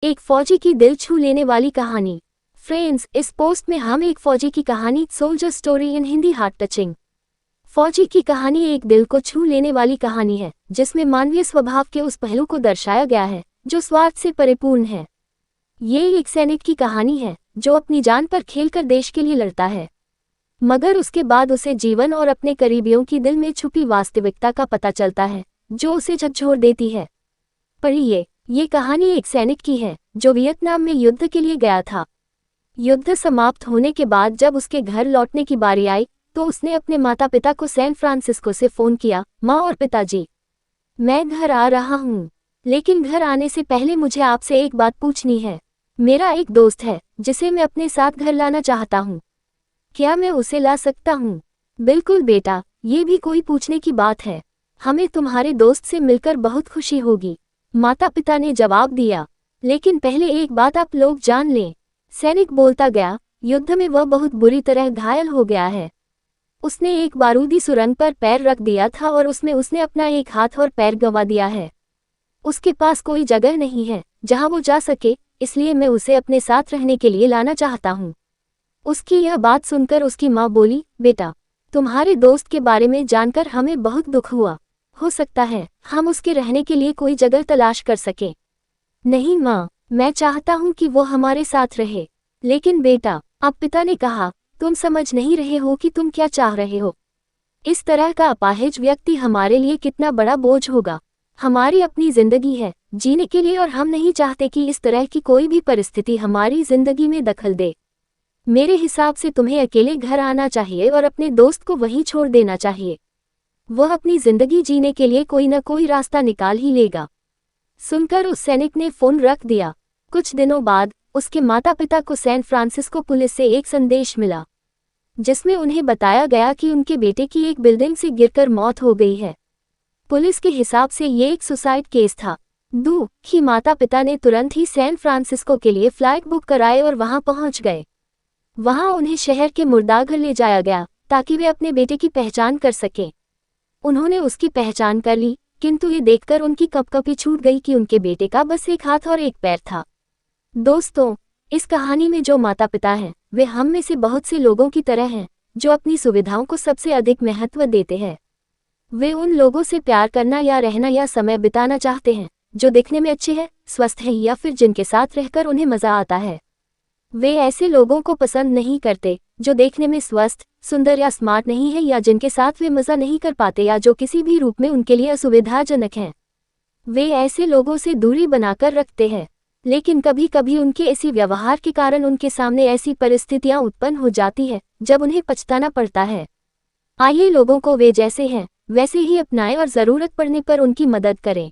एक फौजी की दिल छू लेने वाली कहानी। फ्रेंड्स, इस पोस्ट में हम एक फौजी की कहानी, soldier story in Hindi, heart touching. फौजी की कहानी एक दिल को छू लेने वाली कहानी है जिसमें मानवीय स्वभाव के उस पहलू को दर्शाया गया है जो स्वार्थ से परिपूर्ण है। ये एक सैनिक की कहानी है जो अपनी जान पर खेलकर देश के लिए लड़ता है, मगर उसके बाद उसे जीवन और अपने करीबियों की दिल में छुपी वास्तविकता का पता चलता है जो उसे झकझोर देती है। पढ़िए, ये कहानी एक सैनिक की है जो वियतनाम में युद्ध के लिए गया था। युद्ध समाप्त होने के बाद जब उसके घर लौटने की बारी आई तो उसने अपने माता पिता को सैन फ्रांसिस्को से फ़ोन किया। माँ और पिताजी, मैं घर आ रहा हूँ, लेकिन घर आने से पहले मुझे आपसे एक बात पूछनी है। मेरा एक दोस्त है जिसे मैं अपने साथ घर लाना चाहता हूँ, क्या मैं उसे ला सकता हूँ? बिल्कुल बेटा, ये भी कोई पूछने की बात है। हमें तुम्हारे दोस्त से मिलकर बहुत खुशी होगी, माता पिता ने जवाब दिया। लेकिन पहले एक बात आप लोग जान लें, सैनिक बोलता गया, युद्ध में वह बहुत बुरी तरह घायल हो गया है। उसने एक बारूदी सुरंग पर पैर रख दिया था और उसमें उसने अपना एक हाथ और पैर गंवा दिया है। उसके पास कोई जगह नहीं है जहां वो जा सके, इसलिए मैं उसे अपने साथ रहने के लिए लाना चाहता हूँ। उसकी यह बात सुनकर उसकी माँ बोली, बेटा, तुम्हारे दोस्त के बारे में जानकर हमें बहुत दुख हुआ। हो सकता है हम उसके रहने के लिए कोई जगह तलाश कर सकें। नहीं माँ, मैं चाहता हूँ कि वो हमारे साथ रहे। लेकिन बेटा, अब पिता ने कहा, तुम समझ नहीं रहे हो कि तुम क्या चाह रहे हो। इस तरह का अपाहिज व्यक्ति हमारे लिए कितना बड़ा बोझ होगा। हमारी अपनी जिंदगी है जीने के लिए और हम नहीं चाहते कि इस तरह की कोई भी परिस्थिति हमारी जिंदगी में दखल दे। मेरे हिसाब से तुम्हें अकेले घर आना चाहिए और अपने दोस्त को वहीं छोड़ देना चाहिए। वह अपनी जिंदगी जीने के लिए कोई न कोई रास्ता निकाल ही लेगा। सुनकर उस सैनिक ने फोन रख दिया। कुछ दिनों बाद उसके माता पिता को सैन फ्रांसिस्को पुलिस से एक संदेश मिला जिसमें उन्हें बताया गया कि उनके बेटे की एक बिल्डिंग से गिरकर मौत हो गई है। पुलिस के हिसाब से ये एक सुसाइड केस था। दुखी माता पिता ने तुरंत ही सैन फ्रांसिस्को के लिए फ्लाइट बुक कराए और वहां पहुंच गए। वहां उन्हें शहर के मुर्दाघर ले जाया गया ताकि वे अपने बेटे की पहचान कर सकें। उन्होंने उसकी पहचान कर ली, किंतु ये देखकर उनकी कपकपी छूट गई कि उनके बेटे का बस एक हाथ और एक पैर था। दोस्तों, इस कहानी में जो माता पिता हैं वे हम में से बहुत से लोगों की तरह हैं जो अपनी सुविधाओं को सबसे अधिक महत्व देते हैं। वे उन लोगों से प्यार करना या रहना या समय बिताना चाहते हैं जो दिखने में अच्छे हैं, स्वस्थ हैं या फिर जिनके साथ रहकर उन्हें मजा आता है। वे ऐसे लोगों को पसंद नहीं करते जो देखने में स्वस्थ, सुंदर या स्मार्ट नहीं है या जिनके साथ वे मजा नहीं कर पाते या जो किसी भी रूप में उनके लिए असुविधाजनक हैं। वे ऐसे लोगों से दूरी बनाकर रखते हैं, लेकिन कभी कभी उनके ऐसी व्यवहार के कारण उनके सामने ऐसी परिस्थितियां उत्पन्न हो जाती है जब उन्हें पछताना पड़ता है। आइए लोगों को वे जैसे हैं वैसे ही अपनाएं और ज़रूरत पड़ने पर उनकी मदद करें।